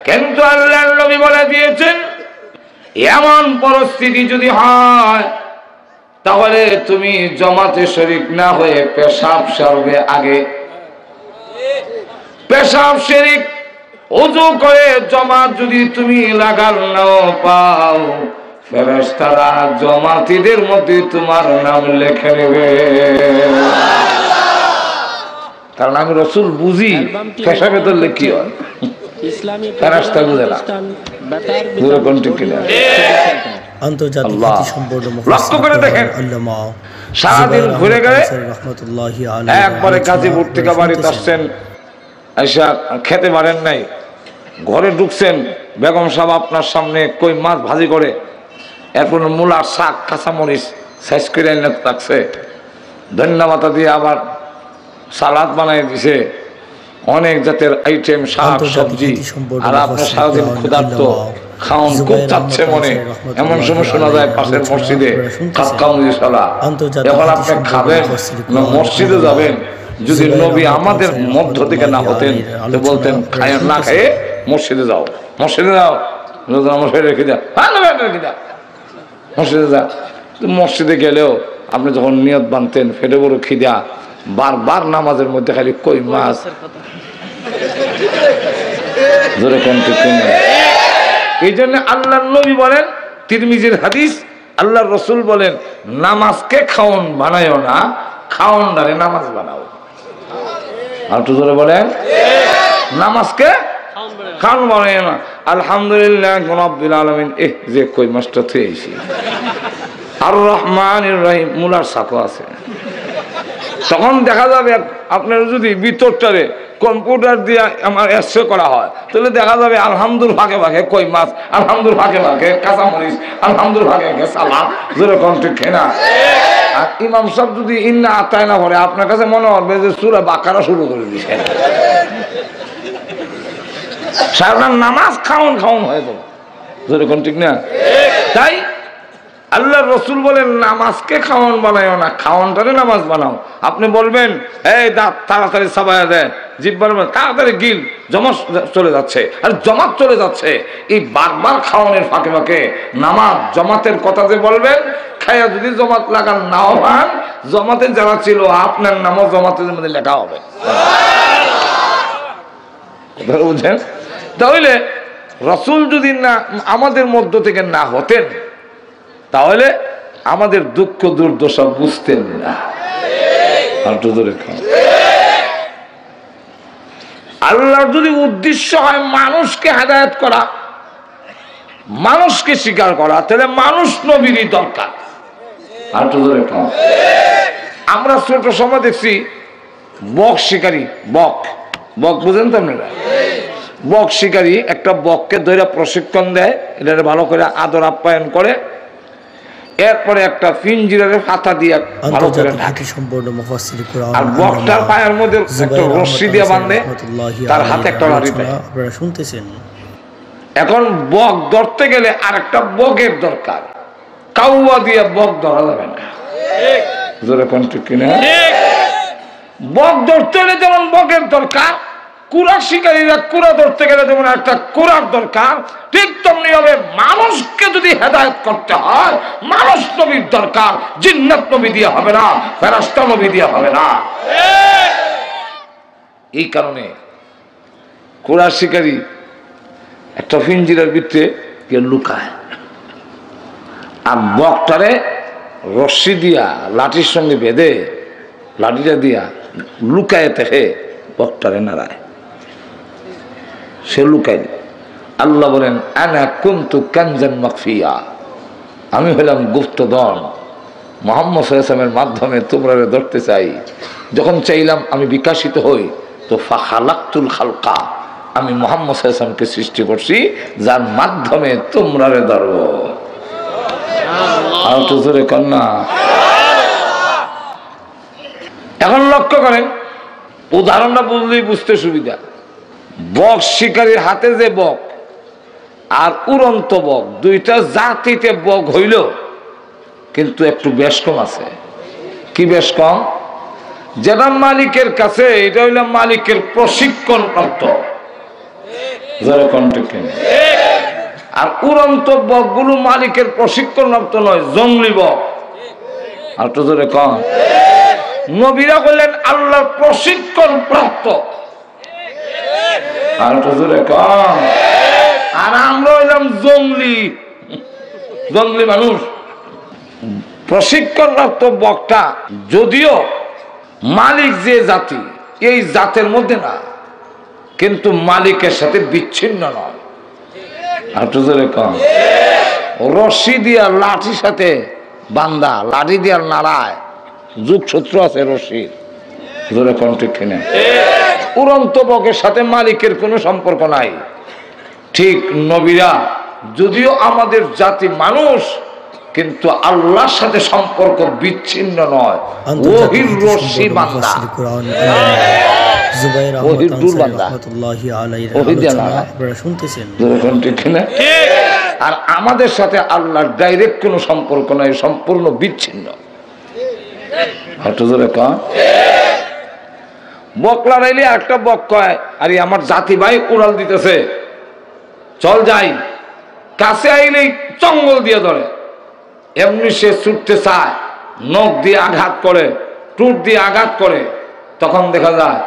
কিন্তু আল্লাহর নবী বলে দিয়েছেন এমন পরিস্থিতি যদি হয় তাহলে তুমি জামাতে শরীক না হয়ে পেশাব সারবে আগে। পেশাব শরীক ওযু করে জামাত যদি তুমি লাগাল নাও পাও, ফেরেশতারা জামাতীদের মধ্যে তোমার নাম লিখে নেবে। কারণ আমি রাসূল বুঝি পেশাবে ধরলে কি হয়, ফেরেশতা বুঝে না। পুরো কোনটি কিনা আন্তর্জাতিক সম্পূর্ণ লক্ষ্য করে দেখেন, সারাদিন ঘুরে গেলে একবারে গাজীপুর থেকে বাড়িতে আসছেন, এসে খেতে পারেন নাই, ঘরে ঢুকছেন, বেগম সাহেব আপনার সামনে কই মাছ ভাজি করে, এরপর মূলার শাক কাঁচামরিচ সাইজ করে এনে রাখছে, ধন্যবাদ দিয়ে আবার সালাদ বানাই দিছে, অনেক জাতের আইটেম শাক সবজি। আর আপনার সারাদিন ক্ষুধার্ত, খাওন খুব চাচ্ছে মনে, এমন সময় শোনা যায় পাশের মসজিদে এখন আপনি খাবেন না মসজিদে যাবেন। যদি নবী আমাদের মধ্য থেকে না হতেন তো বলতেন না খেয়ে মসজিদে যাও, মসজিদে যাও, রেখে দাও, রেখে দাও, মসজিদে যা। মসজিদে গেলেও আপনি যখন নিয়ত বানতেন ফেটে বড় খিদা, বারবার নামাজের মধ্যে খালি কই মাছ ধরে এই জন্য আল্লাহর নবী বলেন, তিরমিজির হাদিস, আল্লাহর রাসূল বলেন নামাজকে খাওন বানায়ও না, খাওন দ্বারে নামাজ বানাও। আর তো জোরে বলেন নামাজকে খাওন বানায়ও না। আলহামদুলিল্লাহ রাব্বিল আলামিন, যে কই মাছটা থুয়েছি, আর রহমানির রহিম মুলার সাকো আছে। তখন দেখা যাবে আপনার যদি ভিতরটারে কম্পিউটার দিয়ে আমার এসে করা হয় তাহলে দেখা যাবে আলহামদুল ভাগে ভাগে কই মাছ, আলহামদুল ভাগে ভাগে কাঁচামরিচ, আলহামদুল ভাগে ভাগে সালাদ, যেরকম ঠিক না। আর ইমাম সাহেব যদি ইন্না আতায় না পড়ে আপনার কাছে মনে হবে যে সূরা বাকারা শুরু করে দিছে। সারা নামাজ খাওন খাওন হয়ে যাবে, যেরকম ঠিক না। তাই আল্লাহর রাসূল বলেন নামাজকে খাওয়ান বানায়ও না, খাওয়ানটারে নামাজ বানাও। আপনি বলবেন এই দাঁত তাড়াতাড়ি সাবায়া দেয়, জিহ্বার তাড়াতাড়ি গিল, জমাত চলে যাচ্ছে, আর জমাত চলে যাচ্ছে। এই বারবার খাওয়ানোর ফাঁকে ফাঁকে নামাজ জমাতের কথা যে বলবেন, খায়া যদি জমাত লাগান নাও পান, জমাতে যারা ছিল আপনার নামও জমাতের মধ্যে লেখা হবে। বুঝছেন? তাহলে রাসূল যদি না আমাদের মধ্য থেকে না হতেন তাহলে আমাদের দুঃখ দুর্দশা বুঝতেন না। আল্লাহর যদি উদ্দেশ্য হয় মানুষকে হেদায়েত করা, মানুষকে স্বীকার করা, তাহলে মানুষ নবীরই দরকার। আমরা ছোট সময় দেখছি বক শিকারী, বক বক বুঝেন তো আপনারা? বক শিকারী একটা বককে ধরে প্রশিক্ষণ দেয়, এটা ভালো করে আদর আপ্যায়ন করে, এরপরে একটা পিঞ্জিরার হাতা দিয়ে ভালো করে ঢাকে, আর বকটার পায়ের মধ্যে একটা রশি দিয়ে বাঁধে, তার হাতে একটা লাঠি দেয়। আপনারা শুনতেছেন? এখন বক ধরতে গেলে আর একটা বকের দরকার, কাউয়া দিয়ে বক ধরা যাবে না। জোরে কোন ঠিক কিনা? বক ধরতে গেলে যেমন বকের দরকার, কুড়া শিকারীরা কুড়া ধরতে গেলে যেমন একটা কুড়ার দরকার, ঠিক তেমনি হবে মানুষকে যদি হেদায়েত করতে হয় মানুষ নবীর দরকার। জিন্নাত নবী দিয়ে হবে না, ফেরেশতা নবী দিয়ে হবে না। এই কারণে কুড়া শিকারী একটা পিঞ্জিরার ভিতরে গিয়ে লুকায়, আর বকটারে রশি দিয়া লাঠির সঙ্গে বেঁধে, লাঠিটা দিয়া লুকায় থেকে বকটারে নাড়ায়, সে লুকাই। আল্লাহ বলেন আনা কুনতু কানজান মাখফিয়া, আমি হলাম গুপ্তধন, মুহাম্মদ সাল্লাল্লাহু আলাইহি ওয়াসাল্লামের মাধ্যমে তোমরা ধরতে চাই। যখন চাইলাম আমি বিকাশিত হই, তো ফাখালাকতুল খালকা, আমি মুহাম্মদ সাল্লাল্লাহু আলাইহি ওয়াসাল্লামকে সৃষ্টি করছি যার মাধ্যমে তোমরা ধরবো। আর তো জোরে কন্যা। এখন লক্ষ্য করেন, উদাহরণটা বুঝলেই বুঝতে সুবিধা। বক শিকারীর হাতে যে বক আর উড়ন্ত বক, দুইটা জাতিতে বক হইল, কিন্তু একটু বেশ কম আছে। কি বেশ কম? যেটা মালিকের কাছে, এটা হইল মালিকের প্রশিক্ষণ প্রাপ্ত। আর উড়ন্ত বকগুলো মালিকের প্রশিক্ষণপ্রাপ্ত নয়, জঙ্গলি বক। আর তো জোরে কম। নবীরা বললেন আল্লাহর প্রশিক্ষণ প্রাপ্ত। আর তো জোরে কম। আর আমরা হইলাম জঙ্গলি মানুষ। প্রশিক্ষণপ্রাপ্ত বকটা যদিও মালিক যে জাতি, এই জাতের মধ্যে না, কিন্তু মালিকের সাথে বিচ্ছিন্ন নয়। আর তো জোরে কম। রশি দিয়া লাঠির সাথে বান্দা, লাঠি দিয়া নাড়ায়, যুগ সূত্র আছে রশির। জোরে কম ঠিক কিনা? উড়ন্ত বকের সাথে মালিকের কোনো সম্পর্ক নাই। ঠিক নবীরা যদিও আমাদের জাতি মানুষ, কিন্তু আল্লাহর সাথে সম্পর্ক বিচ্ছিন্ন নয়। ওহির রশি বান্দা, ওহির দূর বান্দা, শুনতেছেন? আর আমাদের সাথে আল্লাহর ডাইরেক্ট কোনো সম্পর্ক নাই, সম্পূর্ণ বিচ্ছিন্ন। বক লড়াইলে একটা বক কয়, আরে আমার জাতি ভাই উড়াল দিতেছে, চল যাই। কাছে আইলেই চঙ্গল দিয়ে ধরে। এমনি সে ছুটতে চায়, নখ দিয়ে আঘাত করে, টুট দিয়ে আঘাত করে, তখন দেখা যায়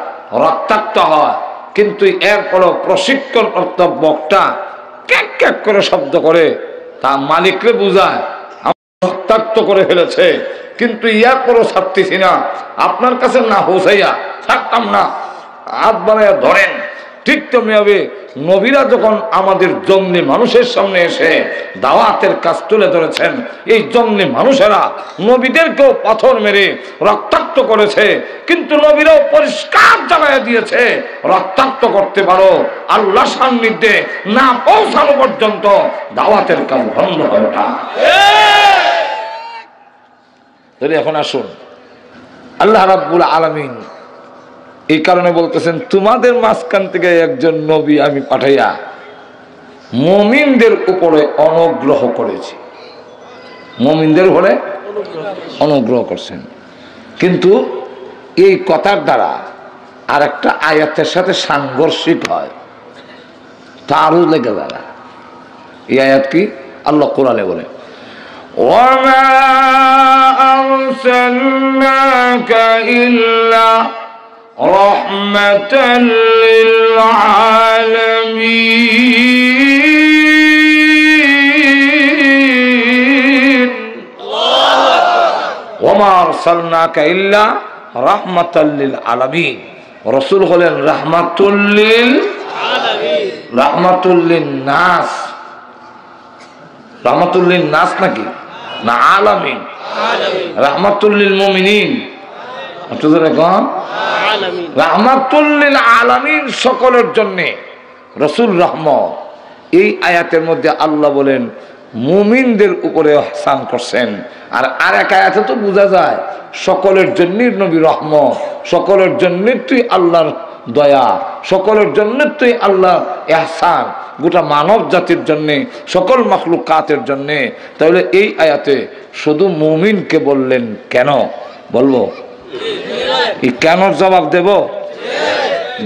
রক্তাক্ত হয়। কিন্তু এরপরও প্রশিক্ষণপ্রাপ্ত বকটা ক্যাক ক্যাক করে শব্দ করে, তা মালিকরে বুঝায় রক্তাক্ত করে ফেলেছে, কিন্তু এরপরও ছাড়তেছি না, আপনার কাছে না হোসাইয়া ছাড়তাম না, হাত বানাইয়া ধরেন। ঠিক তেমনি হবে নবীরা যখন আমাদের জঙ্গলি মানুষের সামনে এসে দাওয়াতের কাজ তুলে ধরেছেন, এই জঙ্গলি মানুষেরা নবীদেরকেও পাথর মেরে রক্তাক্ত করেছে, কিন্তু নবীরাও পরিষ্কার জানাইয়া দিয়েছে, রক্তাক্ত করতে পারো, আল্লাহ সান্নিধ্যে না পৌঁছানো পর্যন্ত দাওয়াতের কাজ বন্ধ হয় না। এখন আসুন, আল্লাহ রাব্বুল আলামিন এই কারণে বলতেছেন, তোমাদের মাঝখান থেকে একজন নবী আমি পাঠাইয়া মুমিনদের উপরে অনুগ্রহ করেছি। মুমিনদের উপরে অনুগ্রহ করছেন। কিন্তু এই কথার দ্বারা আর একটা আয়াতের সাথে সাংঘর্ষিক হয়, তারও লেগে যায়। এই আয়াত কি? আল্লাহ কোরআনে বলে, ওয়ামা আরসালনাকা ইল্লা রাহমাতাল লিল আলামিন। ওয়ামা আরসালনাকা ইল্লা রাহমাতাল লিল আলামিন। রাসূল হলেন রাহমাতুল লিল আলামিন, রাহমাতুল লিন নাস। রাহমাতুল লিন নাস নাকি না আলামিন? রাহমাতুল লিল মুমিনিন। রাহমাতুল লিল আলামিন, সকলের জন্য রাসূল রহমত। এই আয়াতের মধ্যে আল্লাহ বলেন মুমিনদের উপরে ইহসান করছেন। আর আরেক আয়াতে তো বোঝা যায় সকলের জন্যই নবী রহমত, সকলের জন্যই তুই আল্লাহর দয়া, সকলের জন্য তুই আল্লাহ ইহসান, গোটা মানব জাতির জন্যে, সকল মাখলুকাতের জন্যে। তাহলে এই আয়াতে শুধু মুমিনকে বললেন কেন? বলবো এই কেন জবাব দেব?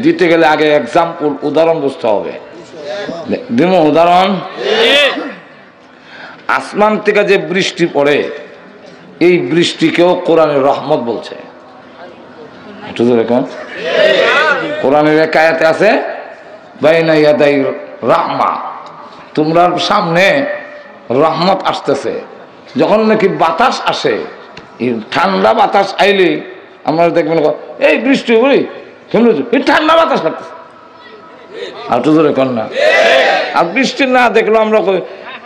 দিতে গেলে আগে এক্সাম্পল, উদাহরণ বুঝতে হবে। দিব উদাহরণ। আসমান থেকে যে বৃষ্টি পড়ে, এই বৃষ্টিকেও কোরআনের রহমত বলছে। কোরআনের এক আয়াতে আছে বাইনা ইয়াদাই রাহমা, তোমরা সামনে রহমত আসতেছে। যখন নাকি বাতাস আসে, ঠান্ডা বাতাস আইলে আমরা দেখবেন এই বৃষ্টি বলি এই ঠান্ডা বাতাস লাগতেছে, আর তো জোরে কর না। আর বৃষ্টি না দেখলো আমরা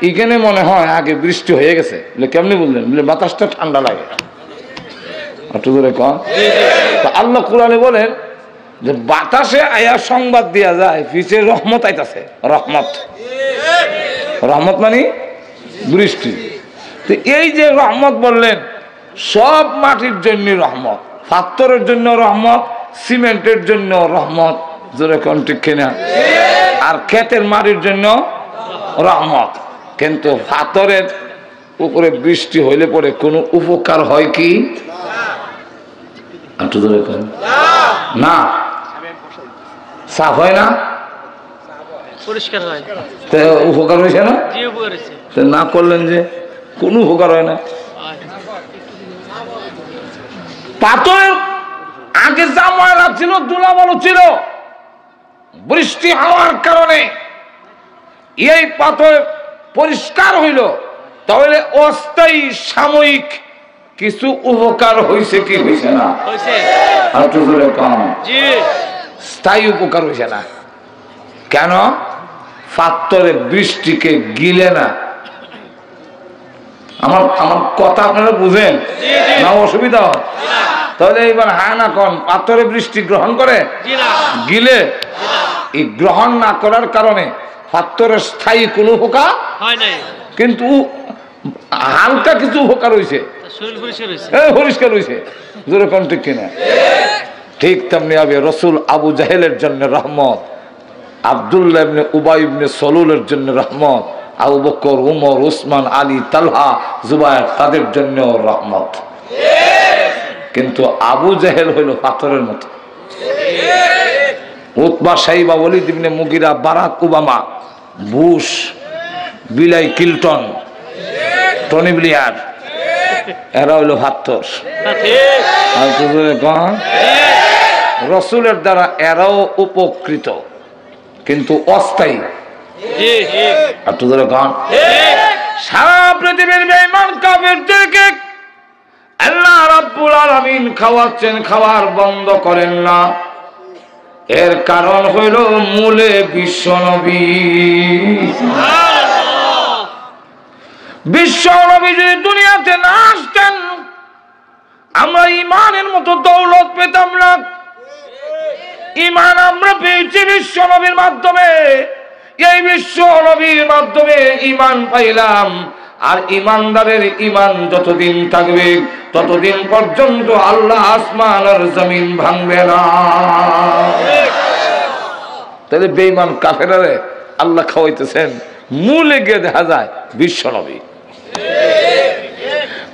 এখানে মনে হয় আগে বৃষ্টি হয়ে গেছে। কেমনি বললেন? বলে বাতাসটা ঠান্ডা লাগে। আর তো জোরে কর। আল্লাহ কোরআনে বলেন যে বাতাসে আয়া সংবাদ দেয়া যায় পিছে রহমত আইতাছে। রহমত, রহমত মানে বৃষ্টি। তো এই যে রহমত বললেন, সব মাটির জন্য রহমত, পাথরের জন্য রহমত, সিমেন্টের জন্য রহমত, জোরে কোন ঠিক কিনা? আর ক্ষেতের মাটির জন্য রহমত। কিন্তু পাথরের উপরে বৃষ্টি হইলে পরে কোনো উপকার হয় কি? না, সাফ হয় না? পরিষ্কার হয়। তো উপকার হয়েছে না? জি উপকার হয়েছে। তো না করলেন যে কোনো উপকার হয় না। পাথরের আগে যা ময়লা ছিল ধুলাবালু ছিল, বৃষ্টি হওয়ার কারণে এই পাথর পরিষ্কার হইল, তাহলে অস্থায়ী সাময়িক কিছু উপকার হয়েছে কি হয়েছে না? স্থায়ী উপকার হয়েছে না। কেন? পাথরে বৃষ্টিকে গিলে না। আমার আমার কথা আপনারা বুঝেন না? অসুবিধা হয়? তাহলে এবার হ্যাঁ না কোন পাথরে বৃষ্টি গ্রহণ করে গিলে? এই গ্রহণ না করার কারণে পাথরের স্থায়ী কোনো উপকার হয় নাই, কিন্তু হালকা কিছু উপকার হয়েছে, পরিষ্কার হয়েছে। যেরকম ঠিক কিনা? ঠিক তেমনি হবে রসুল আবু জাহেলের জন্য রহমত, আব্দুল্লাহ ইবনে উবাই ইবনে সলুলের জন্য রহমত, আবু বকর, উমর, উসমান, আলী, তালহা, জুবায়ের তাদের জন্য রহমত। কিন্তু আবু জাহেল হইল পাথরের মতো। উতবা, সাইবা, ওয়ালিদ ইবনে মুগিরা, বারাক ওবামা, বুশ, বিলাই ক্লিনটন, টনি ব্লেয়ার, এরা হইল পাথর। রসুলের দ্বারা এরাও উপকৃত, কিন্তু অস্থায়ী। সারা পৃথিবীর বেঈমান কাফেরদেরকে আল্লাহ রাব্বুল আলামিন খাওয়াচ্ছেন, খাওয়ার বন্ধ করেন না। এর কারণ হইল মূলে বিশ্বনবী। বিশ্বনবী যদি দুনিয়াতে না আসতেন, আমরা ইমানের মতো দৌলত পেতাম না। ইমান আমরা পেয়েছি বিশ্বনবীর মাধ্যমে। এই বিশ্বনবীর মাধ্যমে ইমান পাইলাম। আর ইমানদারের ইমান যতদিন থাকবে ততদিন পর্যন্ত আল্লাহ আসমান আর জমিন ভাঙবে না। তাহলে বেঈমান কাফেরারে আল্লাহ খাওয়াইতেছেন, মূলে গিয়ে দেখা যায় বিশ্বনবী।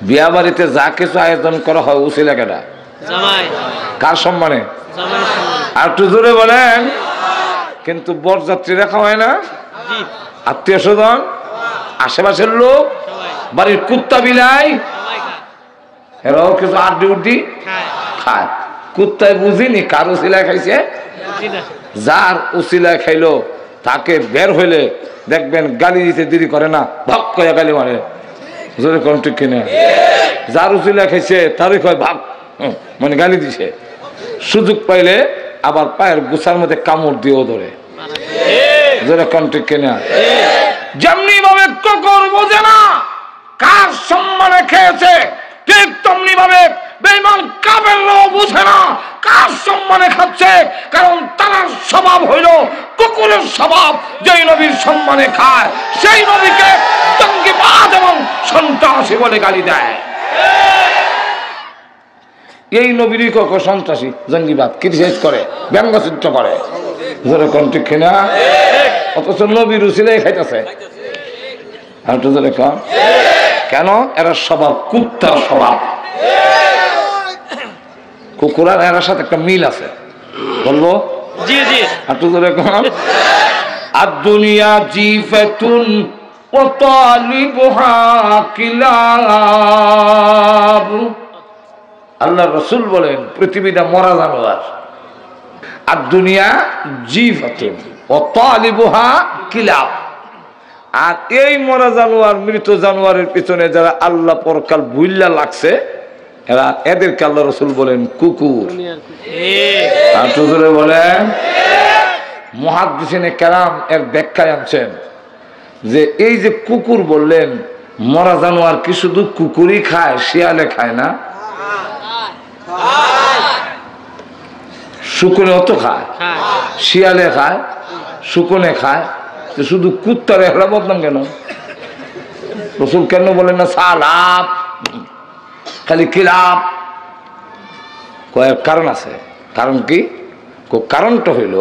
বিয়া বাড়িতে যা কিছু আয়োজন করা হয় উসিলা কেনা? কার সম্মানে? আর একটু জোরে বলেন। কিন্তু বরযাত্রীরা খাওয়ায় না, আত্মীয় স্বজন, আশেপাশের লোক, বাড়ির কুত্তা বিলাই, এরাও কিছু আড্ডি উড্ডি খায়। কুত্তায় বুঝিনি কার উসিলায় খাইছে। যার উসিলায় খাইলো তাকে বের হইলে দেখবেন গালি দিতে দেরি করে না, ভাগ করে গালি মারে। জোরে কোন ঠিক কিনা? যার উসিলায় খাইছে তারই কয় ভাগ, মানে গালি দিছে। সুযোগ পাইলে আবার পায়ের গোছার মধ্যে কামড় দিয়েও ধরে। জোরে কোন ঠিক কিনা? যেমনি ভাবে কুকুর বোঝে না কার সম্মানে খেয়েছে, ঠিক তেমনি ভাবে বেঈমান কাফেররাও বুঝে না কার সম্মানে খাচ্ছে। কারণ তার স্বভাব হইল কুকুরের স্বভাব। যেই নবীর সম্মানে খায় সেই নবীকে জঙ্গিবাদ এবং সন্ত্রাসী বলে গালি দেয়। এই নবীরই কখন সন্ত্রাসী, জঙ্গিবাদ ক্রিটিসাইজ করে, ব্যঙ্গচিত্র করে। জোরে কোন ঠিক কিনা? অথচ নবীর উসিলায় খাইতেছে। কেন? এরা স্বভাব কুত্তার স্বভাব। কুকুর আর এর সাথে একটা মিল আছে, বলবো? জি জি। আর দুনিয়া জিফাতুন ওয়া তালিবুহা কিলাব। আল্লাহ রাসূল বলেন পৃথিবীটা মরা জানোয়ার। আর দুনিয়া জিফাতুন ওয়া তালিবুহা কিলাব। আর এই মরা জানোয়ার, মৃত জানোয়ারের পিছনে যারা আল্লাহ পরকাল ভুইল্লা লাগছে, এরা এদেরকে আল্লাহ রাসূল বলেন কুকুর। আর তুজুরে বলেন মুহাদ্দিসিনে কেরাম এর ব্যাখ্যায় আনছেন যে এই যে কুকুর বললেন, মরা জানোয়ার কি শুধু কুকুরই খায়, শিয়ালে খায় না? শুকুনেও তো খায়, শিয়ালে খায়, শুকুনে খায়। শুধু কুত্তার এরা বদনাম কেন? রাসূল কেন বলেন না সালাব, খালি কিলাব? কয়েক কারণ আছে। কারণ কি? কারণটা হইল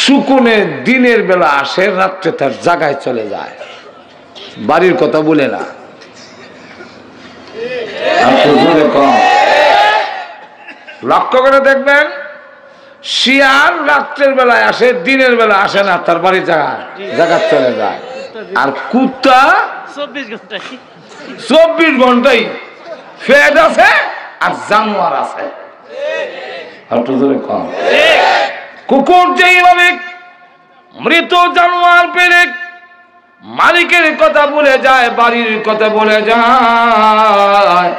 শুকুনে দিনের বেলা আসে, রাত্রে তার জায়গায় চলে যায়, বাড়ির কথা বলে না। লক্ষ্য করে দেখবেন শিয়াল রাত্রের বেলায় আসে, দিনের বেলা আসে না, তার বাড়ি জায়গা চলে যায়। আর কুত্তা 24 ঘন্টাই ফেড আছে আর জানোয়ার আছে। কুকুর যেইভাবে মৃত জানোয়ার পেলে মালিকের কথা বলে যায়, বাড়ির কথা বলে যায়,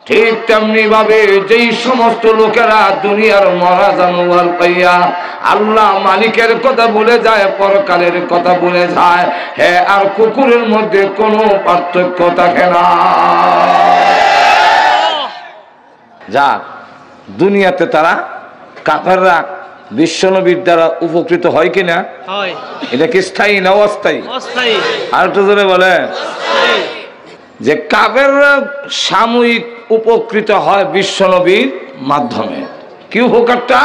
ঠিক তেমনি ভাবে যেই সমস্ত লোকেরা দুনিয়ার মরা জানোয়ার পাইয়া আল্লাহ মালিকের কথা বলে যায়, পরকালের কথা বলে যায়, হ্যাঁ, আর কুকুরের মধ্যে কোনো পার্থক্য থাকে না। যাক, দুনিয়াতে তারা কাফেররা বিশ্বনবীর দ্বারা উপকৃত হয় কিনা? এটা কি স্থায়ী না অস্থায়ী? আর একটু জোরে বলে যে কাফেররা সাময়িক উপকৃত হয় বিশ্বনবীর মাধ্যমে। কি উপকারটা?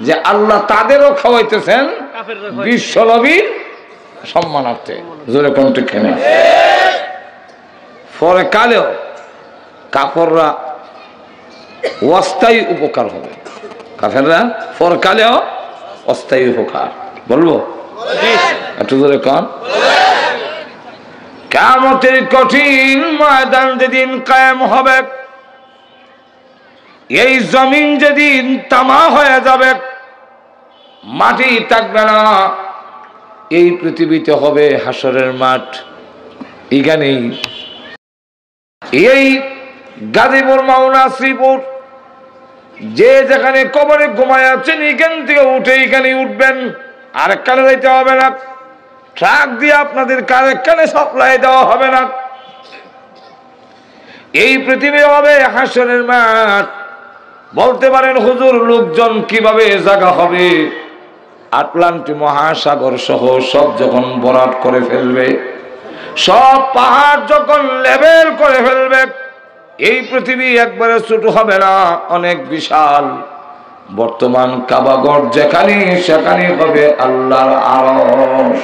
যে আল্লাহ তাদেরও খাওয়াইতেছেন বিশ্বনবীর সম্মানার্থে। জোরে কোন ঠিক না? পরে কালেও কাফেররা অস্থায়ী উপকার হবে, কাফেররা পরকালেও অস্থায়ী উপকার। বলবো একটু জোরে কন। কিয়ামতের কঠিন ময়দান যেদিন কায়েম হবে, এই জমিন যেদিন তামা হয়ে যাবে, মাটি থাকবে না, এই পৃথিবীতে হবে হাসরের মাঠ। এখানেই এই গাজীপুর, মাওনা, শ্রীপুর, যে যেখানে কবরে ঘুমায় আছেন এখান থেকে উঠে এখানে উঠবেন, আরেক কানে যাইতে হবে না, ট্রাক দিয়ে আপনাদের আরেক কানে সাপ্লাই দেওয়া হবে না। এই পৃথিবী হবে হাসরের মাঠ। বলতে পারেন হুজুর, লোকজন কিভাবে জায়গা হবে? আটলান্টিক মহাসাগর সহ সব যখন ভরাট করে ফেলবে, সব পাহাড় যখন লেভেল করে ফেলবে, এই পৃথিবী একবারে ছোট হবে না, অনেক বিশাল। বর্তমান কাবাগর যেখানে সেখানে হবে আল্লাহর আরশ।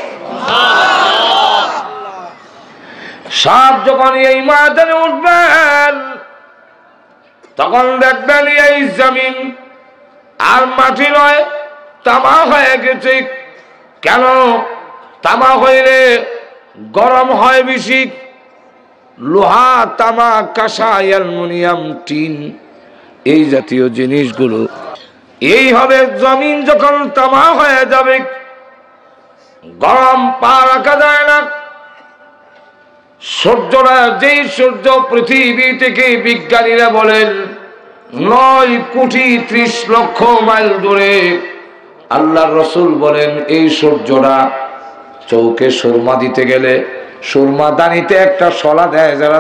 সব যখন এই ময়দানে উঠবেন, তখন দেখবেন এই জমিন আর মাটি নয়, তামা হয়ে গেছে। কেন? তামা হইলে গরম হয় বেশি। লোহা, তামা, কাঁসা, অ্যালুমিনিয়াম, টিন, এই জাতীয় জিনিসগুলো এই হবে। জমিন যখন তামা হয়ে যাবে, গরম পা রাখা যায় না। সূর্যরা, যেই সূর্য পৃথিবী থেকে বিজ্ঞানীরা বলেন 9,30,00,000 মাইল দূরে, আল্লাহর রাসূল বলেন এই সূর্যটা চৌকে সুরমা দিতে গেলে সুরমা দানিতে একটা শলা দেয়, যারা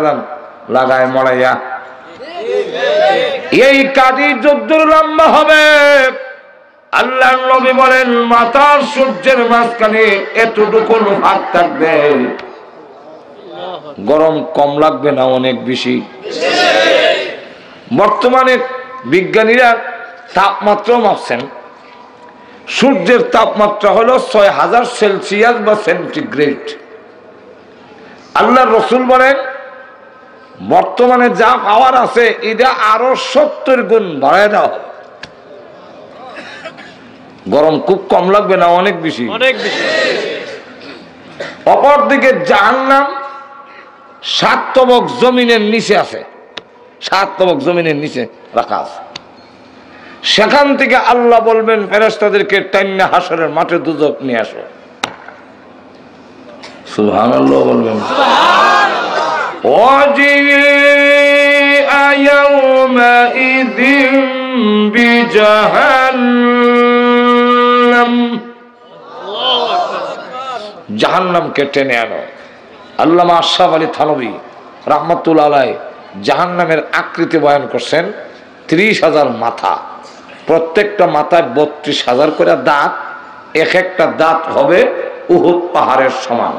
লাগায় মরাইয়া, এই কাঠি যদ্দূর লম্বা হবে, আল্লাহর নবী বলেন মাথার সূর্যের মাঝখানে এতটুকু ফাঁক থাকবে, গরম কম লাগবে না, অনেক বেশি। বর্তমানে বিজ্ঞানীরা তাপমাত্রা মাপছেন, সূর্যের তাপমাত্রা হলো 6000 সেলসিয়াস বা সেন্টিগ্রেড। আল্লাহর রাসূল বলেন বর্তমানে যা পাওয়ার আছে এটা আরো 70 গুণ বাড়ায় দেওয়া হবে, গরম খুব কম লাগবে না, অনেক বেশি। অপরদিকে জাহান্নাম 7 তবক জমিনের নিচে আছে, 7 তবক জমিনের নিচে রাখা আছে। সেখান থেকে আল্লাহ বলবেন ফেরেশতাদেরকে টাইনা হাসরের মাঠে দুজক নিয়ে আসো। সুবহানাল্লাহ বলবেন। ওয়াজিআ ইয়াওমাইযিন বিজাহান্নাম, জাহান্নামকে টেনে আনো। আল্লামা আশরাফ আলী থানভী রাহমাতুল্লাহ আলাইহি জাহান্নামের আকৃতি বয়ান করছেন। 30,000 মাথা, প্রত্যেকটা মাথায় 32,000 করে দাঁত, এক একটা দাঁত হবে উহুদ পাহাড়ের সমান।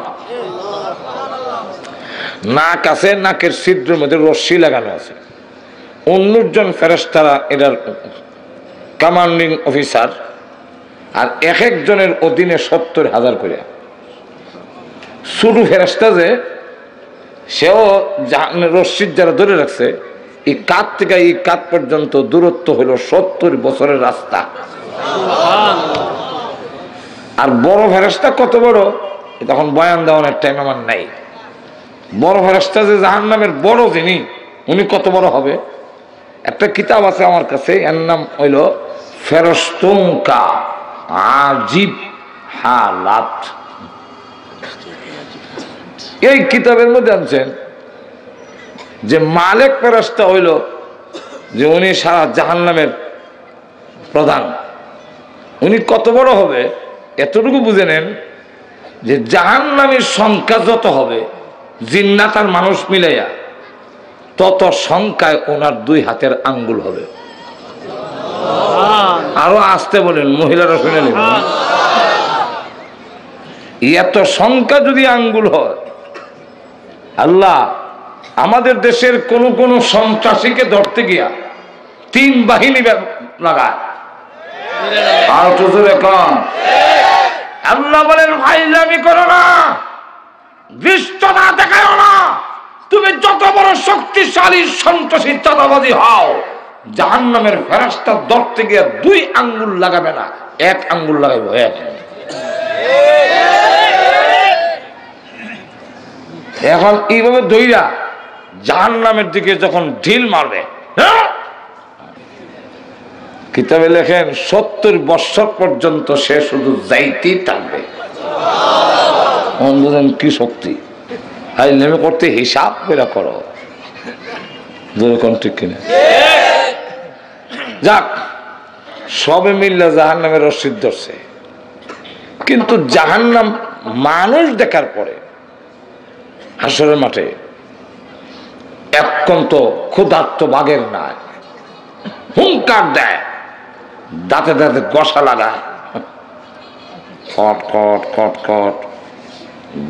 নাক আছে, নাকের ছিদ্রের মধ্যে রশ্মি লাগানো আছে। 19 জন ফেরেশতারা এটার কমান্ডিং অফিসার, আর এক একজনের অধীনে 70,000 করে। শুরু ফেরেশতা যে সেও রশ্মির যারা ধরে রাখছে, এই কাত থেকে এই কাত পর্যন্ত দূরত্ব হলো 70 বছরের রাস্তা। আর বড় ফেরেশতা কত বড় তখন বয়ান দেওয়ার টাইম আমার নাই। বড় ফেরেশতা যে জাহান্নামের বড় যিনি উনি কত বড় হবে, একটা কিতাব আছে আমার কাছে, এর নাম হইল ফেরেশতুকা আজিব হালাত। এই কিতাবের মধ্যে আনছেন যে মালিক ফেরেশতা হইল যে উনি সারা জাহান্নামের প্রধান, উনি কত বড় হবে এতটুকু বুঝে নেন যে জাহান্নামের সংখ্যা যত হবে জিন্নাত আর মানুষ মিলাইয়া তত সংখ্যায় ওনার 2 হাতের আঙ্গুল হবে। আরো আসতে বলেন, মহিলারা শুনে নেবেন। এত সংখ্যা যদি আঙ্গুল হয়, আল্লাহ আমাদের দেশের কোন কোন সন্ত্রাসীকে ধরতে গিয়া 3 বাহিনী লাগায়। আর আল্লাহ বলেন ফাইজলামি করো না, দৃষ্টতা দেখাও না। তুমি যত বড় শক্তিশালী সন্ত্রাসী চাঁদাবাজি হও, জাহান্নামের ফেরেশতা ধরতে গিয়ে 2 আঙ্গুল লাগাবে না, 1 আঙ্গুল লাগাইব। এখন এইভাবে দইরা জাহান্নামের দিকে যখন ঢিল মারবে, কিতাবে লেখেন 70 বছর পর্যন্ত সে শুধু যাইতেই থাকবে। কি শক্তি নেমে করতে হিসাব করে করো, ঠিক কিনা? যাক, সবে মিললে জাহান্নামের রশিদ ধরছে, কিন্তু জাহান্নাম মানুষ দেখার পরে হাসরের মাঠে একান্ত ক্ষুধার্ত বাঘের নাই, হুঙ্কার দেয়, দাঁতে দাঁতে গসা লাগায়, খট খট খট খট,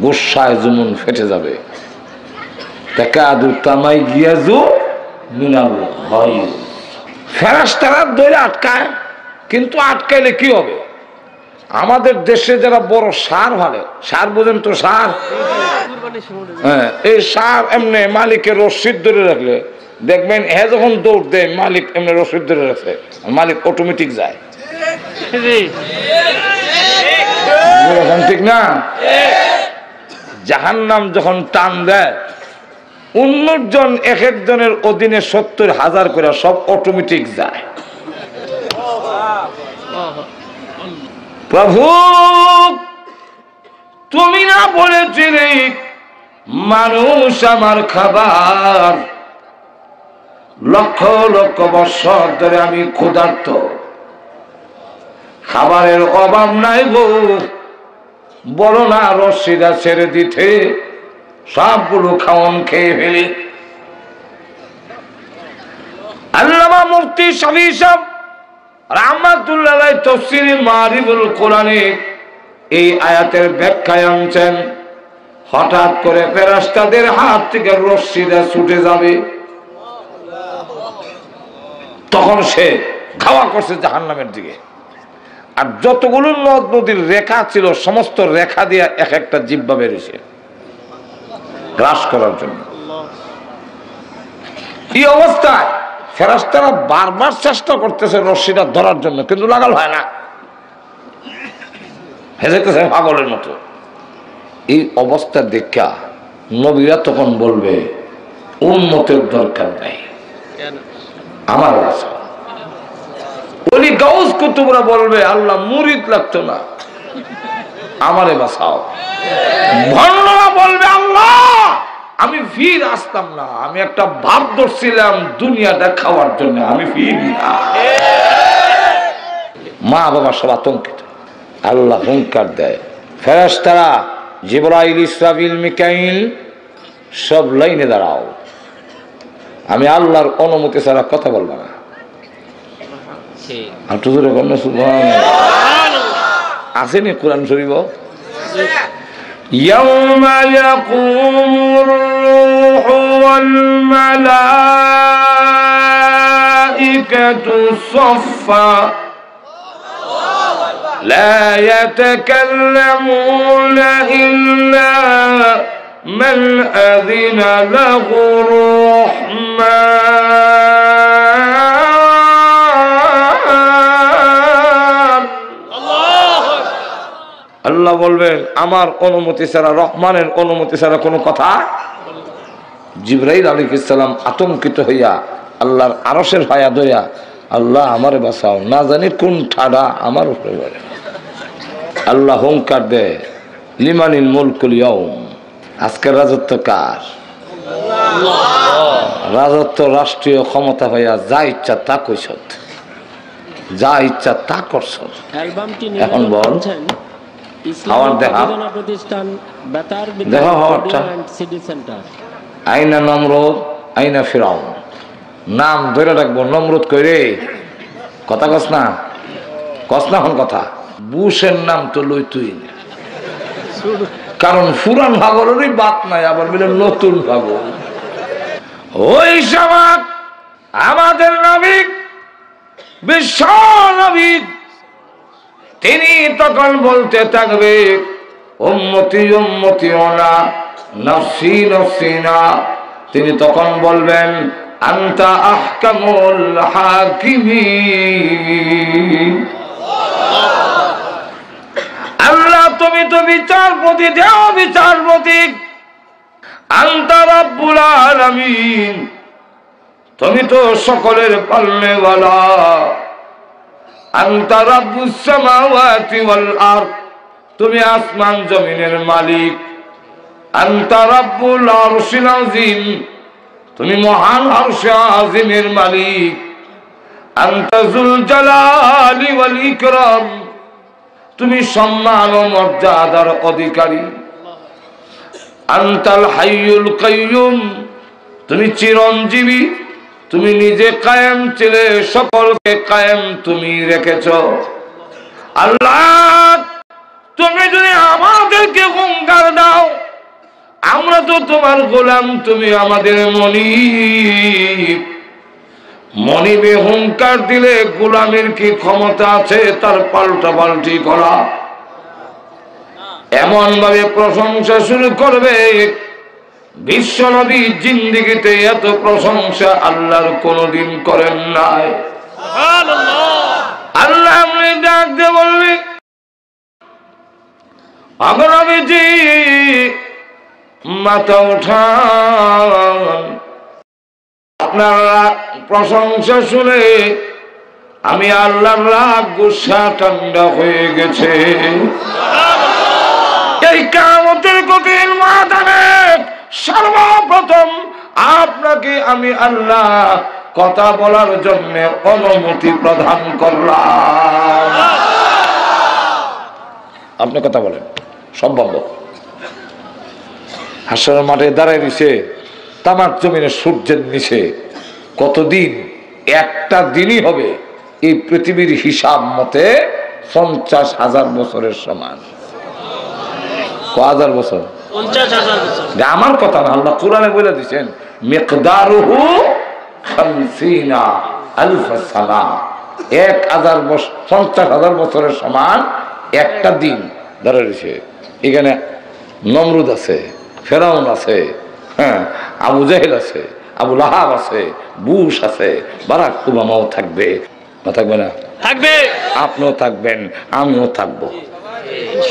গুসায় জুমুন ফেটে যাবে। ফেরেশতারা ধরে আটকায়, কিন্তু আটকাইলে কি হবে? আমাদের দেশে যারা বড় সার ভালো, সার বোঝেন তো, সার, হ্যাঁ, এই সার এমনি মালিকের রশিদ ধরে রাখলে দেখবেন হ্যাঁ যখন দৌড় দেয় মালিক এমনি রশিদ ধরে রাখে, মালিক অটোমেটিক যায়। ঠিক না? জাহান্নাম যখন টান দেয় 19 জন এক একজনের অধীনে 70,000 করে সব অটোমেটিক যায়। প্রভু তুমি না বলেছিলে মানুষ আমার খাবার, লক্ষ লক্ষ বছর ধরে আমি ক্ষুধার্ত, খাবারের অভাব নাই গো, বলো না রশিদা ছেড়ে দিতে, সবগুলো খাওয়ান খেয়ে ফেলি। আল্লামা মুফতি শফি সাহেব রাহমাতুল্লাহ আলাইহি তাফসীরে মারিফুল কোরআনে এই আয়াতের ব্যাখ্যায় আনছেন, হঠাৎ করে ফেরেশতাদের হাত থেকে রশিদা ছুটে যাবে, তখন সে খাওয়া করছে জাহান্নামের দিকে। আর যতগুলো নদ নদীর রেখা ছিল সমস্ত রেখা দিয়ে এক একটা জিহ্বা বেরিয়েছে গ্রাস করার জন্য। এই অবস্থায় ফেরেশতারা বারবার চেষ্টা করতেছে রশিটা ধরার জন্য, কিন্তু লাগাল হয় না, হেজেতেছে পাগলের মতো। এই অবস্থা দেখা নবীরা তখন বলবে উম্মতের দরকার নাই, আমার বাঁচাও। ওলি গাউস কুতুবরা বলবে আল্লাহ মুরিদ লাগতো না, আমারে বাঁচাও। ভণ্ডরা বলবে আল্লাহ আমি ফির আসতাম না, আমি একটা ভাব ধরছিলাম দুনিয়াটা খাওয়ার জন্য, আমি ফির না। মা বাবা সব আতঙ্কিত। আল্লাহ হুঙ্কার দেয়, ফেরেশতারা জিবরাইল ইসরাফিল মিকাইল সব লাইনে দাঁড়াও, আমি আল্লাহর অনুমতি ছাড়া কথা বলবো না। আসেনি কোরআন শরীফ, ইয়াউমা ইয়াকুমুর রূহু ওয়াল মালাইকাতু সাফফা লা ইয়াতাকাল্লামুনা ইল্লা মান আযিনা লাহুর রাহমান। আল্লাহ বলবেন আমার অনুমতি ছাড়া, রহমানের অনুমতি ছাড়া কোনো কথা। জিবরাইল আলাইহিস সালাম আতঙ্কিত হইয়া আল্লাহর আরশের হায়া ধরিয়া, আল্লাহ আমারে বাঁচাও, না জানি কোন ঠাডা আমার উপরে পড়ে। আল্লাহ হুঙ্কার দেয়, লিমানিল মুলকুল ইয়াউম, আজকের রাজত্ব কার? রাজত্ব রাষ্ট্রীয় ক্ষমতা হইয়া যা ইচ্ছা তা কইছ, যা ইচ্ছা তা করছ। এখন বল হাওয়ার দেখা, দেখা হাওয়ারটা। আইনা নমরুদ, আইনা ফিরাউন, নাম ধরে রাখবো। নমরুদ কইরে কথা কস না, কস না এখন কথা। বুশের নাম তো লই তুই না, কারণ পুরান ভাগরেরই বাত নাই, আবার বলে নতুন ভাগর। ওই সময় আমাদের নবী, বিশ্ব নবী, তিনি তখন বলতে থাকবে উম্মতি উম্মতি ওনা, নফসি নফসি না। তিনি তখন বলবেন আনতা আহকামুল হাকিমিন, আল্লাহ তুমি তো বিচারপতি, দেও বিচারপতি। আনতা রাব্বুল আলামিন, তুমি তো সকলের পালনেওয়ালা। আনতা রাব্বুস সামাওয়াতি ওয়াল আরদ, তুমি আসমান জমিনের মালিক। আনতা রাব্বুল আরশিল আযীম, তুমি মহান আরশে আযীমের মালিক। আনতা যুল জালালি ওয়াল ইকরাম, তুমি সম্মান ও মর্যাদার অধিকারী। আনতাল হাইয়ুল কাইয়ুম, তুমি চিরঞ্জীবী, তুমি নিজে কায়েম ছিলে, সকলকে কায়েম তুমি রেখেছ। আল্লাহ তুমি যদি আমাদেরকে হুঙ্কার দাও, আমরা তো তোমার গোলাম, তুমি আমাদের মনিব। মনিবে হুঙ্কার দিলে গোলামের কি ক্ষমতা আছে তার পাল্টা পাল্টি করা? এমন ভাবে প্রশংসা শুরু করবে, বিশ্ব নবী জিন্দেগিতে এত প্রশংসা আল্লাহর কোনদিন করেন নাই। আল্লাহ আপনি ডাক দিয়ে বলবে, নবীজি মাথা উঠান, আপনার প্রশংসা শুনে আমি আল্লাহর রাগ গুসা ঠান্ডা হয়ে গেছে। এই কিয়ামতের কঠিন ময়দানে সর্বপ্রথম আপনাকে আমি আল্লাহ কথা বলার জন্য অনুমতি প্রদান করলাম। আপনি কথা বলেন, সম্ভব। হাসরের মাঠে দাঁড়ায় দিছে, তামাক জমিনে সূর্যের নিচে কতদিন? একটা দিনই হবে এই পৃথিবীর হিসাব মতে 50,000 বছরের সমান। হাজার বছর, 50,000 বছর। আমার কথা না, আল্লাহ কোরআনে বলে দিচ্ছেন মিকদারুহু 50 আলফ সানা, 50,000 বছরের সমান একটা দিন ধরে রয়েছে। এখানে নমরুদ আছে, ফেরাউন আছে, হ্যাঁ, আবু জাহেল আছে, আবু লাহাব আছে, বুশ আছে, বারাক ওবামাও থাকবে না? থাকবে না? থাকবে। আপনিও থাকবেন, আমিও থাকবো।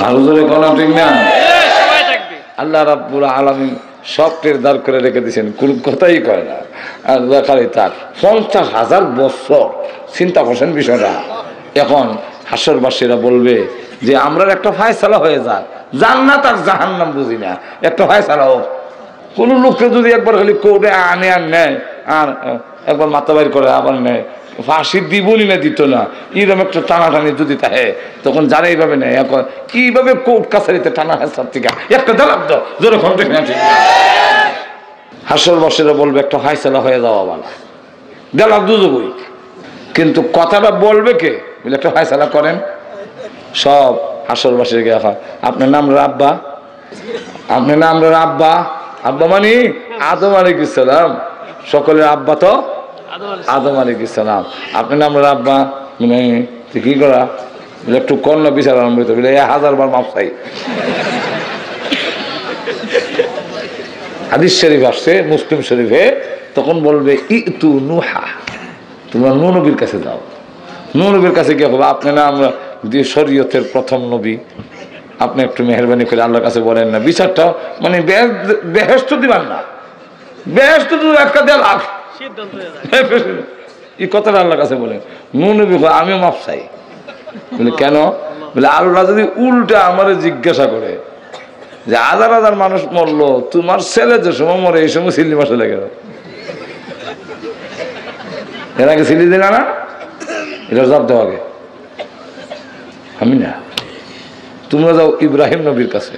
আরো জোরে কোন ঠিক না? সবাই থাকবে। আল্লাহ রাব্বুল আলামিন সব টেরদার করে রেখে দিয়েছেন, কোন কথাই কয় না। আর দেখালে তার 50,000 বছর, চিন্তা করছেন বিষয়টা। এখন হাসরবাসীরা বলবে যে আমরা একটা ফায়সালা হয়ে যাক, জান্নাত আর জাহান্নাম বুঝি না, একটা ফায়সালা হোক। কোন লোককে যদি একবার খালি কোর্টে আনে আর নেয়, আর একবার মাথা বাইর করে আবার নেয়, ফাঁসি দিবনি না দিত না, এরকম একটা টানাটানি যদি থাকে, তখন যারা এইভাবে নেয়, এখন কিভাবে কোর্ট কাছারিতে টানা হেসার থেকে একটা দালাব দাও জোরে ক্ষণ ঠিক না? ঠিক হাসরবাসীরা বলবে একটা ফায়সালা হয়ে যাওয়া বলা, দালাব দুজবই। কিন্তু কথাটা বলবে কে? বলে একটা ফায়সালা করেন। সব হাসরবাসীর গে আপনার নাম রাব্বা, আপনার নাম রাব্বা, আব্বা মানে আদম আলাইহিস সালাম, সকলের আব্বা তো আদম আলাইহিস সালাম। আপনার নাম রাব্বা মানে কি করা? একটু কন্যা বিচার আরম্ভ হইতে বলে 1000 বার মাপ চাই। হাদিস শরীফ আসছে মুসলিম শরীফে, তখন বলবে ইতু নুহা, তোমরা নূহ নবীর কাছে যাও। নূহ নবীর কাছে গিয়ে হবে আপনার নাম দিয়ে শরীয়তের প্রথম নবী, আপনি একটু মেহরবানি করে আল্লাহর কাছে বলেন না, বিচারটা মানে বেহেশত দিবেন না, বেহেশত তো একটা দেড় লাখ সিদ্ধান্ত হয়ে যায়। এই কথাটা আল্লাহর কাছে বলেন। নবী কয় আমিও মাপ চাই। বলে কেন? বলে আল্লাহ যদি উল্টা আমারে জিজ্ঞাসা করে যে হাজার হাজার মানুষ মরলো, তোমার ছেলে যে সময় মরে এই সময় সিল্লি মাসে লেগে গেল, এর আগে সিলি দিল না, এটা জবাব দেওয়া আগে আমি না। তোমরা যাও ইব্রাহিম নবীর কাছে,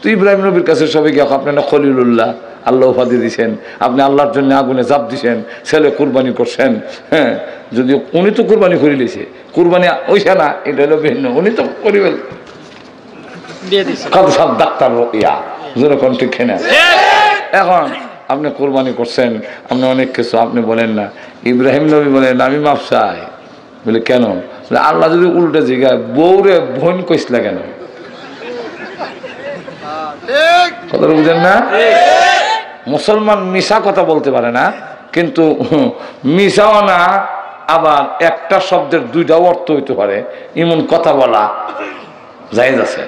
তো ইব্রাহিম নবীর কাছে সবাই গিয়ে আপনার খলিলুল্লাহ, আল্লাহ উপাধি দিয়েছেন, আপনি আল্লাহর জন্য আগুনে জাপ দিছেন, ছেলে কুরবানি করছেন। হ্যাঁ, যদিও উনি তো কুরবানি করে দিয়েছে, কুরবানি ওইসা না, এটা হলো ভিন্ন, উনি তো করিবেন দিয়ে দিছে। কত সব ডাক্তার ইয়া যেরকম ঠিক খেনা। এখন আপনি কোরবানি করছেন, আপনি অনেক কিছু আপনি বলেন না। ইব্রাহিম নবী বলেন আমি মাপ চাই। বলে কেন? বলে আল্লাহ যদি উল্টে জিগায় বউরে বোন কইসলা কেন? কথাটা বুঝেন না? মুসলমান মিশা কথা বলতে পারে না, কিন্তু মিশাও না, আবার একটা শব্দের দুইটাও অর্থ হইতে পারে, এমন কথা বলা জায়েজ আছে,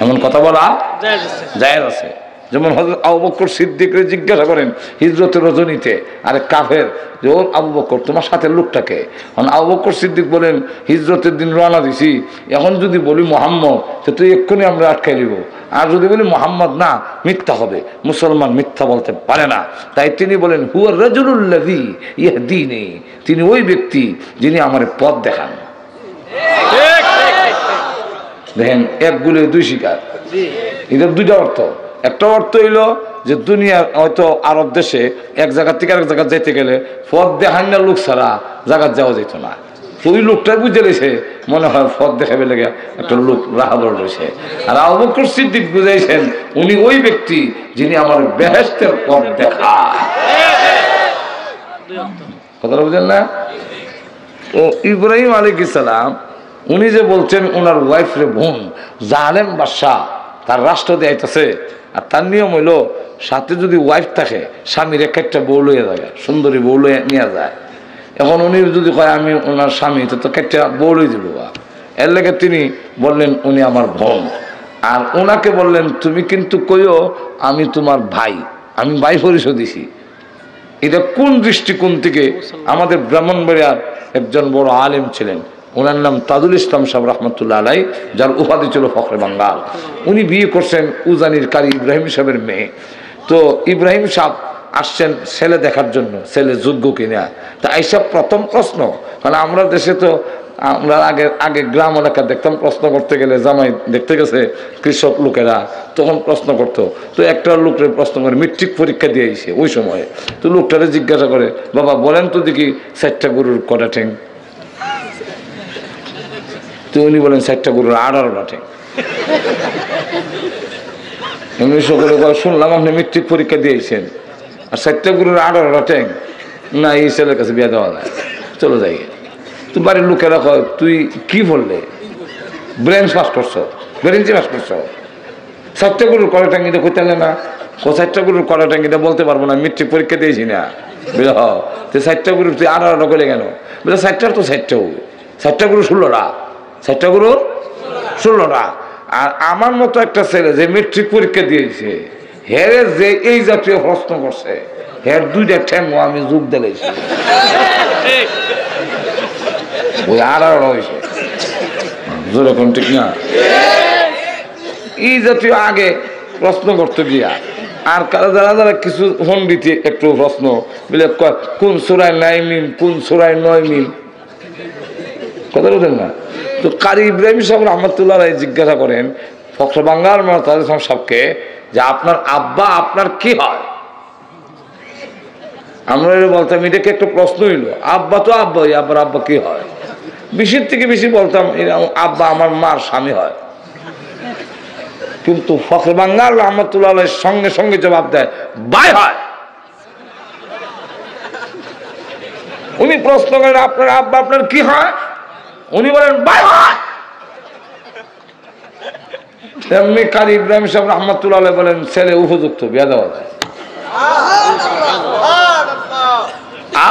এমন কথা বলা জায়েজ আছে। যেমন হযরত আবু বকর সিদ্দিককে জিজ্ঞাসা করেন হিজরতের রজনীতে, আরে কাফের যে ও আবু বকর তোমার সাথে লোকটাকে, আবু বকর সিদ্দিক বলেন হিজরতের দিন রওনা দিছি, এখন যদি বলি মোহাম্মদ তো তুই এক্ষুনি আমরা আটকাই দিব, আর যদি বলি মোহাম্মদ না মিথ্যা হবে, মুসলমান মিথ্যা বলতে পারে না। তাই তিনি বলেন হুয়া রাজুলুল্লাযী ইয়াহদিনি, তিনি ওই ব্যক্তি যিনি আমার পথ দেখান। দেখেন এক গুলে দুই শিকার, এদের দুইটা অর্থ। একটা অর্থ হইল যে দুনিয়ার হয়তো আরব দেশে এক জায়গা থেকে আরেক জায়গা যেতে গেলে পথ দেখান না লোক ছাড়া জায়গা যাওয়া যেত না, ওই লোকটা বুঝে লেছে মনে হয় পথ দেখাবে লেগে একটা লোক রাহাবর রয়েছে। আর আবু বকর সিদ্দিক বুঝাইছেন উনি ওই ব্যক্তি যিনি আমার বেহেশতের পথ দেখায়। কথাটা বুঝেন না? ও ইব্রাহিম আলাইহিস সালাম উনি যে বলছেন ওনার ওয়াইফ রে বোন, জালেম বাদশা তার রাষ্ট্র দেয়াইতেছে, আর তার নিয়ম হইল সাথে যদি ওয়াইফ থাকে স্বামীর একটা বউ লইয়া যায়, সুন্দরী বউ লইয়া নিয়ে যায়। এখন উনি যদি কয় আমি ওনার স্বামী, তো একটা বউ লই দিব, এর লেগে তিনি বললেন উনি আমার বোন। আর ওনাকে বললেন তুমি কিন্তু কইও আমি তোমার ভাই, আমি ভাই পরিচয় দিছি। এটা কোন দৃষ্টিকোণ থেকে? আমাদের ব্রাহ্মণবাড়িয়ার একজন বড় আলেম ছিলেন, ওনার নাম তাজুল ইসলাম সাহেব রহমতুল্লাহ আলাই, যার উপাধি ছিল ফখরে বাঙ্গাল। উনি বিয়ে করছেন উজানির কারি ইব্রাহিম সাহেবের মেয়ে। তো ইব্রাহিম সাহেব আসছেন ছেলে দেখার জন্য, ছেলে যোগ্য কিনা। তা এইসব প্রথম প্রশ্ন, কারণ আমরা দেশে তো আমরা আগে গ্রাম এলাকা দেখতাম, প্রশ্ন করতে গেলে জামাই দেখতে গেছে কৃষক লোকেরা, তখন প্রশ্ন করতো। তো একটা লোকের প্রশ্ন করে মেট্রিক পরীক্ষা দিয়ে আইছে ওই সময়ে, তো লোকটারে জিজ্ঞাসা করে বাবা বলেন তো দেখি 4টা গরুর কটা ঠ্যাং? তো উনি বলেন 4টা গরুর 18টা ঠ্যাং। এমনি সকলে শুনলাম আপনি মেট্রিক পরীক্ষা দিয়েছেন আর 4টা গরুর 18টা ঠ্যাং, না এই ছেলের কাছে বিয়ে দেওয়া যায়, চলো যাই। তো বাড়ির লোকেরা কয় তুই কি বললে, ব্রেঞ্চ পাস করছ, ব্রেঞ্চি পাস করছ, 4টা গরুর কড়া ট্যাঙ্গিটা করতে না, 4টা গরুর কড়া ট্যাঙ্গিটা বলতে পারবো না, মেট্রিক পরীক্ষা দিয়েছি না। বুঝল তো 4টা গরুর তুই 18টা করে কেন? বলে 4টার তো 4টাও, 4টা গরু 16টা, 4টা গরুর 16টা। আর আমার মতো একটা ছেলে যে মেট্রিক পরীক্ষা দিয়েছে, হেরে যে এই জাতীয় প্রশ্ন করছে, হের 2টা ঠ্যাং আমি যোগ দিলেছি, ওই 18টা হয়েছে। যেরকম ঠিক না? এই জাতীয় আগে প্রশ্ন করতে গিয়া আর যারা যারা কিছু পণ্ডিত একটু প্রশ্ন বলে কোন সূরায় 9 মিম, কোন সূরায় 9 মিম, কথা বলতেন না। তো কারি ইব্রাহিম সাহেব রহমতুল্লাহ জিজ্ঞাসা করেন ফখরে বাঙ্গাল তাদের সাহেবকে যে আপনার আব্বা আপনার কি হয়? আমরা বলতাম এটাকে একটা প্রশ্ন হইল, আব্বা তো আব্বাই, আব্বার আব্বা কি হয়? বেশির থেকে বেশি বলতাম আব্বা আমার মার স্বামী হয়। কিন্তু ফখরে বাঙ্গাল রহমতুল্লাহ সঙ্গে সঙ্গে জবাব দেয় ভাই হয়। উনি প্রশ্ন করেন আপনার আব্বা আপনার কি হয়? উনি বলেন ভাই হয়। তেমনি কারি ইব্রাহিম সাহেব রহমতুল্লাহ বলেন ছেলে উপযুক্ত, বিয়ে দেওয়া যায়।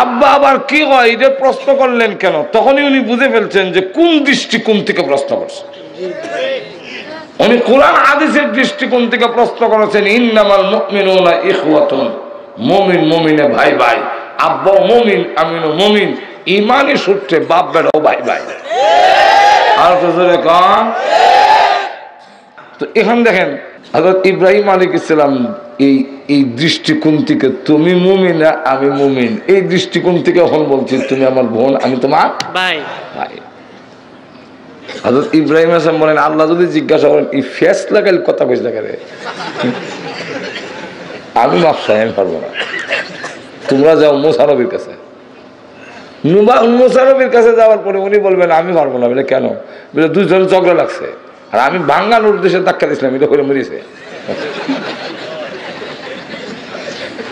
আব্বা আবার কি হয় এটা প্রশ্ন করলেন কেন? তখনই উনি বুঝে ফেলছেন যে কোন দৃষ্টিকোণ থেকে প্রশ্ন করছে। উনি কোরআন হাদিসের দৃষ্টিকোণ থেকে প্রশ্ন করেছেন, ইন্নামাল মুমিনুনা ইখওয়াতুন, মুমিন মুমিনে ভাই ভাই, আব্বা মুমিন আমিনও মুমিন, ইমানি সূত্রে বাপ বেটাও ভাই ভাই। আর তো জোরে কম। তো এখন দেখেন হযরত ইব্রাহিম আলাইহিস সালাম এই দৃষ্টিকোণ থেকে, তুমি মুমিন আমি মুমিন, এই দৃষ্টিকোণ থেকে এখন বলছি তুমি আমার বোন আমি তোমার ভাই ভাই। হযরত ইব্রাহিম আলাইহিস সালাম বলেন, আল্লাহ যদি জিজ্ঞাসা করেন এই ফেস লাগাইল কথা কইছ না কেন, আমি মাফ আমি পারবো না, তোমরা যাও মুসা নবীর কাছে। মুসা নবীর কাছে যাওয়ার পরে উনি বলবেন আমি পারবো না। বলে কেন? বলে দুজন ঝগড়া লাগছে আর আমি ভাঙ্গানোর উদ্দেশ্যে ধাক্কা দিয়েছিলাম, এটা করে মরিছে।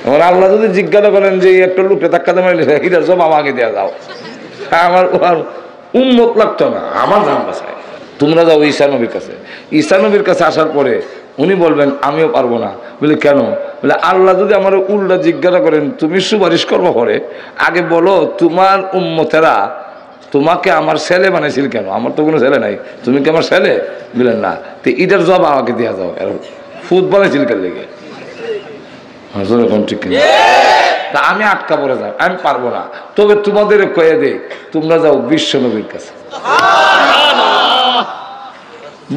আমার আল্লাহ যদি জিজ্ঞাসা করেন যে একটা লোককে ধাক্কা দিয়ে মারিছে, এটার জবাব আগে দেওয়া যাও, আমার উন্মত লাগতো না, আমার জান বাঁচায়। তোমরা যাও ঈসা নবীর কাছে। ঈসা নবীর কাছে আসার পরে উনি বলবেন আমিও পারবো না। বলে কেন? বলে আল্লাহ যদি আমার উল্টা জিজ্ঞাসা করেন তুমি সুপারিশ করবো পরে, আগে বলো তোমার উম্মতেরা তোমাকে আমার ছেলে বানাইছিল কেন? আমার তো কোনো ছেলে নাই, তুমি কি আমার ছেলে? বললেন না। তো এটার জবাব আমাকে দেওয়া যাও, ফুট বানাইছিল কেন লেগে? ঠিক কিনা? তা আমি আটকা পড়ে যাই, আমি পারবো না। তবে তোমাদের কয়ে দে, তোমরা যাও বিশ্ব নবীর কাছে।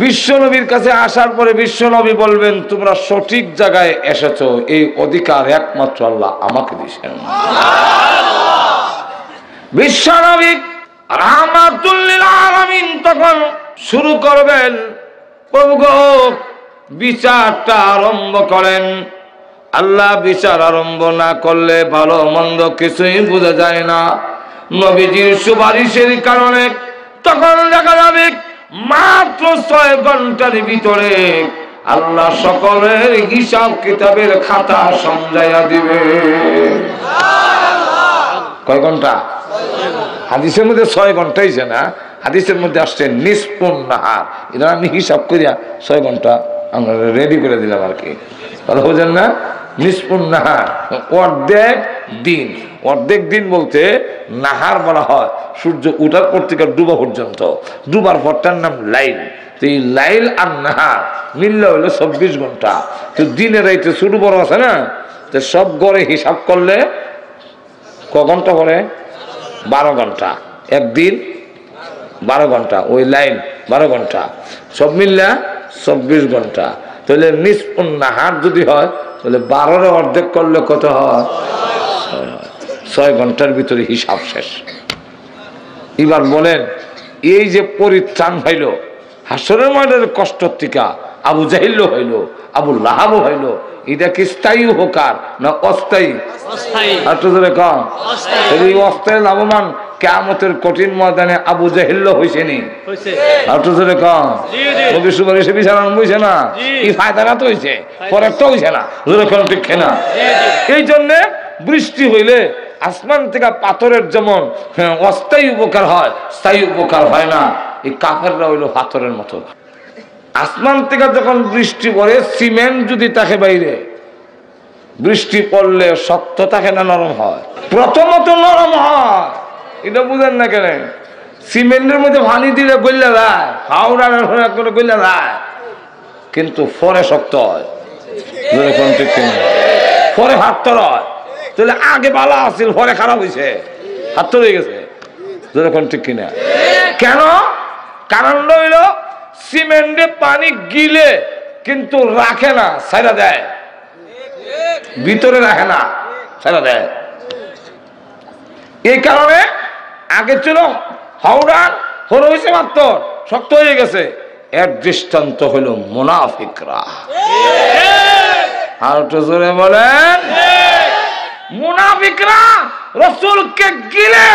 বিশ্ব নবীর কাছে আসার পরে বিশ্ব নবী বলবেন তোমরা সঠিক জায়গায় এসেছো, এই অধিকার একমাত্র আল্লাহ আমাকে দিয়েছেন। বিশ্ব নবী রাহমাতুল লিল আলামিন তখন শুরু করবেন, প্রভু গো বিচারটা আরম্ভ করেন। আল্লাহ বিচার আরম্ভ না করলে ভালো মন্দ কিছুই বোঝা যায় না। নবীজির সুপারিশের কারণে তখন দেখা যাবে মাত্র 6 ঘন্টার ভিতরে আল্লাহ সকলের হিসাব কিতাবের খাতা সমঝাইয়া দিবে। কয় ঘন্টা? হাদিসের মধ্যে 6 ঘন্টা হয়েছে না, হাদিসের মধ্যে আসছে নিসফুন নাহার। এটা আমি হিসাব করিয়া 6 ঘন্টা আমরা রেডি করে দিলাম আর কি, কথা বোঝেন না? নিসফুন নাহার অর্ধেক দিন। অর্ধেক দিন বলতে নাহার বলা হয় সূর্য উঠার পর থেকে ডুবা পর্যন্ত, ডুবার পরটার নাম লাইল। তো এই লাইল আর নাহার মিললে হলো 24 ঘন্টা। তো দিনে রাইতে ছোট বড় আছে না, তো সব গড়ে হিসাব করলে ক ঘন্টা করে? 12 ঘন্টা। একদিন 12 ঘন্টা, ওই লাইন 12 ঘন্টা, সব মিললে 24 ঘন্টা। তাহলে নিসফুন নাহার যদি হয় তাহলে 12 অর্ধেক করলে কত হয়? 6 ঘন্টার ভিতরে হিসাব শেষ। এবার বলেন এই যে পরিত্রাণ হইল হাসরের ময়দানের কষ্ট থেকে, আবু জাহিল হইল, আবু লাহাব হইল, এটা কি স্থায়ী উপকার না অস্থায়ী? অস্থায়ী লাভবান কিয়ামতের কঠিন ময়দানে আবু জাহিল হইছে নি? না, এই ফায়দাটা তো হইছে, পরের তো হইছে না। ঠিক না? এই জন্যে বৃষ্টি হইলে আসমান থেকে পাথরের যেমন অস্থায়ী উপকার হয়, স্থায়ী উপকার হয় না। এই কাফেররা হইল পাথরের মতো। আসমান থেকে যখন বৃষ্টি পড়ে, সিমেন্ট যদি থাকে বাইরে, বৃষ্টি পড়লে শক্ত থাকে না নরম হয়? প্রথমত নরম হয়, এটা বুঝেন না কেন? সিমেন্টের মধ্যে পানি দিলে গইলা যায়, হাওড়ার করে গইলা যায়, কিন্তু পরে শক্ত হয়। পরে হাতর হয়। তাহলে আগে ভালো আছিল, পরে খারাপ হয়েছে, হাতর হয়ে গেছে। যখন ঠিক কিনা? কেন? কারণ হইল সিমেন্টে পানি গিলে কিন্তু রাখে না, ছাইরা দেয়, ভিতরে রাখে না, ছাইরা দেয়। এই কারণে আগে ছিল হাওড়ার, হর হয়েছে মাত্র শক্ত হয়ে গেছে। এর দৃষ্টান্ত হইল মুনাফিকরা। আর একটু জোরে বলেন, মুনাফিকরা রাসূলকে গিলে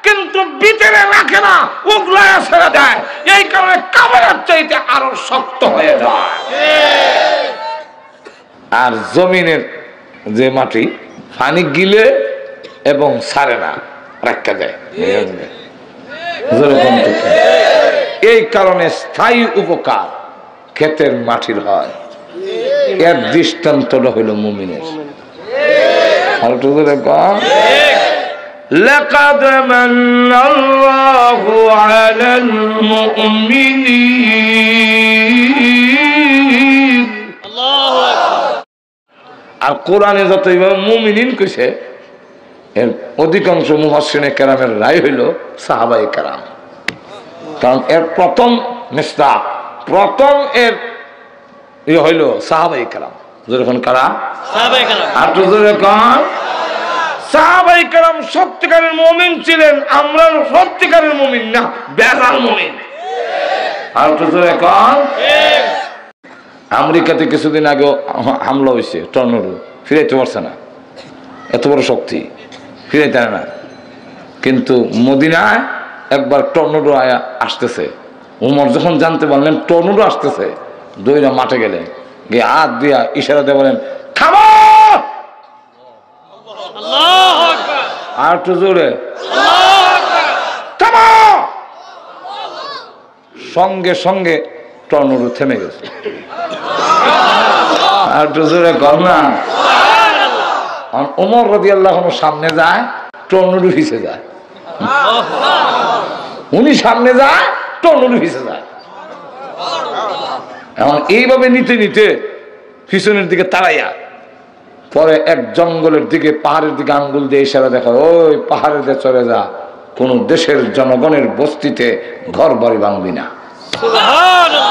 কিন্তু ভিতরে রাখে না, উগলায় ছেড়ে দেয়। এই কারণে কাফেরের চাইতে আরো শক্ত হয়ে যায়। আর জমিনের যে মাটি পানি গিলে এবং ছাড়ে না, রাখা যায়। এই কারণে স্থায়ী উপকার ক্ষেতের মাটির হয়। এর দৃষ্টান্তটা হইল মুমিনের। لقد من الله على المؤمنين আর কোরআনে যত এইভাবে মুমিনিন কইছে এর অধিকাংশ মুফাসসিরে কেরামের রায় হইল সাহাবায়ে কেরাম। কারণ এর প্রথম মিসদাক, প্রথম এর হইল সাহাবায়ে কেরাম। যখন কারা সাহাবায়ে কেরাম, আর তো যখন সাহাবায়ে কেরাম সত্যিকারের মুমিন ছিলেন। আমরা সত্যিকারের মুমিন না, বেজাল মুমিন। আর তো যখন আমেরিকাতে কিছুদিন আগে হামলা হয়েছে, টর্নেডো, ফিরাইতে পারছে না, এত বড় শক্তি ফিরাইতে না। কিন্তু মদিনায় একবার টর্নেডো আয়া আসতেছে, উমর যখন জানতে পারলেন টর্নেডো আসতেছে, দইরা মাঠে গেলেন, গিয়ে হাত দিয়া ইশারা দিয়ে বলেন থামো। আল্লাহু আকবার, আর একটু জোরে আল্লাহু আকবার, থামো। সঙ্গে সঙ্গে টর্নেডো থেমে গেছে। আর একটু জোরে কর না। ওমর রাদিয়াল্লাহু আনহু সামনে যায়, টর্নেডো ভিসে যায়। উনি সামনে যায়, টর্নেডো ভিসে যায়। এখন এইভাবে নিতে নিতে পিছনের দিকে তাড়াইয়া পরে এক জঙ্গলের দিকে, পাহাড়ের দিকে আঙ্গুল দিয়ে ইশারা দেখা, ওই পাহাড়ের দিকে চলে যা, কোন দেশের জনগণের বস্তিতে ঘর বাড়ি ভাঙবি না। সুবহানাল্লাহ।